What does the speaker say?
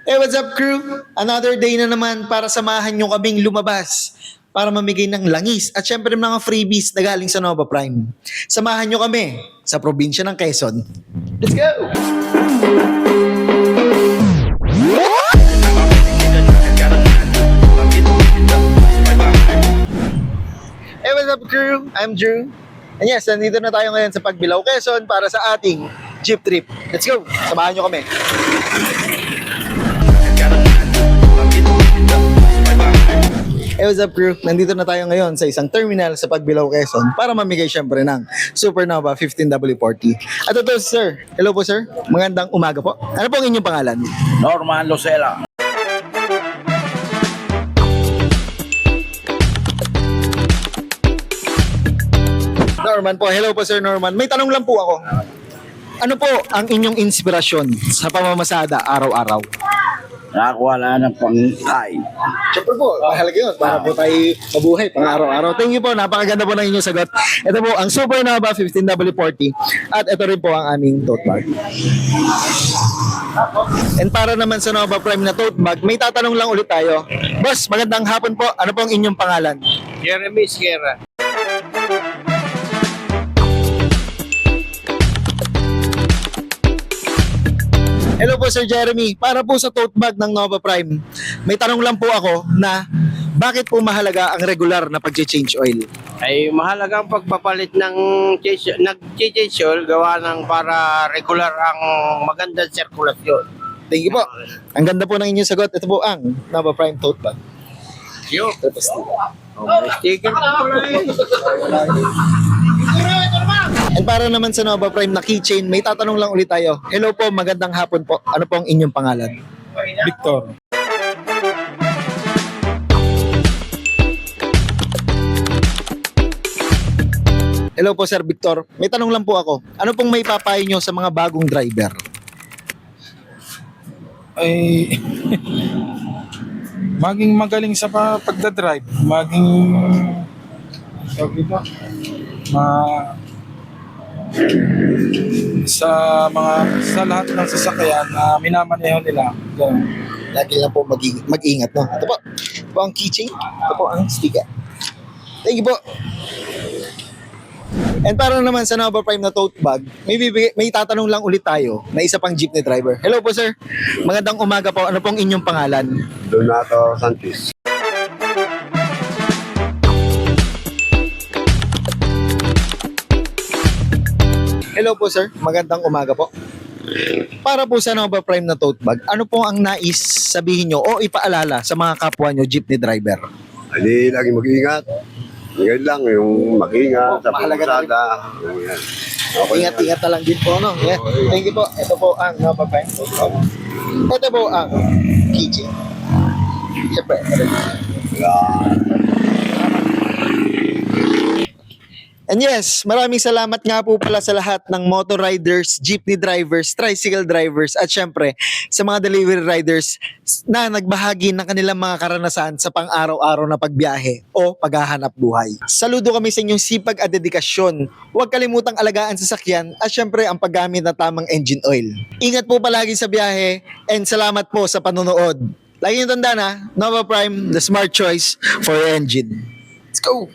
Hey, what's up crew? Another day na naman para samahan nyo kaming lumabas para mamigay ng langis at syempre mga freebies na galing sa Nova Prime. Samahan nyo kami sa probinsya ng Quezon. Let's go! Hey, what's up crew? I'm Drew. And yes, nandito na tayo ngayon sa Pagbilao, Quezon para sa ating jeep trip. Let's go! Samahan nyo kami. Hey, what's up crew? Nandito na tayo ngayon sa isang terminal sa Pagbilao, Quezon para mamigay syempre ng Supernova 15W40. At ito sir, hello po sir, magandang umaga po. Ano po ang inyong pangalan? Norman Lucela. Norman po, hello po sir Norman. May tanong lang po ako. Ano po ang inyong inspirasyon sa pamamasada araw-araw? Nakakuha na ng pangkain. Siyempre po, mahalaga yun para po tayo mabuhay pang araw-araw. Thank you po, napakaganda po ng inyong sagot. Ito po ang Supernova 15W40 at ito rin po ang aming tote bag. And para naman sa Nova Prime na tote bag, may tatanong lang ulit tayo. Boss, magandang hapon po. Ano po ang inyong pangalan? Jeremy Sierra. Hello po Sir Jeremy. Para po sa tote bag ng Nova Prime, may tanong lang po ako na bakit po mahalaga ang regular na pag-change oil? Ay mahalagang pagpapalit ng nag-change oil gawa ng para regular ang magandang sirkulasyon. Thank you po. Ang ganda po ng inyong sagot. Ito po ang Nova Prime tote bag. Yo. May sticker pa pala eh. And para naman sa Nova Prime na keychain, may tatanong lang ulit tayo. Hello po, magandang hapon po. Ano po ang inyong pangalan? Victor. Hello po Sir Victor. May tanong lang po ako. Ano pong may papayo nyo sa mga bagong driver? Ay maging magaling sa pagdadrive, maging tawag dito, sa lahat ng sasakyan na minamaneho nila. Ganun. Lagi lang po mag-ingat, no? Ito po. Ito po ang keychain. Ito po ang sticker. Thank you po. And para naman sa Nova Prime na tote bag, may tatanong lang ulit tayo na isa pang jeepney driver. Hello po sir. Magandang umaga po. Ano pong inyong pangalan? Donato Santis. Hello po sir. Magandang umaga po. Para po sa Nova Prime na tote bag, ano po ang nais sabihin nyo o ipaalala sa mga kapwa nyo jeepney driver? Hindi lagi mag-ingat. Ngayon lang yung mag-ingat sa mahalaga pagkasada. Yan. Okay. Ingat-ingat na lang din po, no? Yeah. Thank you po. Ito po ang Nova Prime tote bag. Ito po ang keychain. Siyempre, and yes, maraming salamat nga po pala sa lahat ng motor riders, jeepney drivers, tricycle drivers at syempre sa mga delivery riders na nagbahagi ng kanilang mga karanasan sa pang-araw-araw na pagbiyahe o paghahanap buhay. Saludo kami sa inyong sipag at dedikasyon. Huwag kalimutang alagaan sa sakyan at syempre ang paggamit ng tamang engine oil. Ingat po palagi sa biyahe and salamat po sa panonood. Lagi nyo tandaan ha, Nova Prime, the smart choice for your engine. Let's go!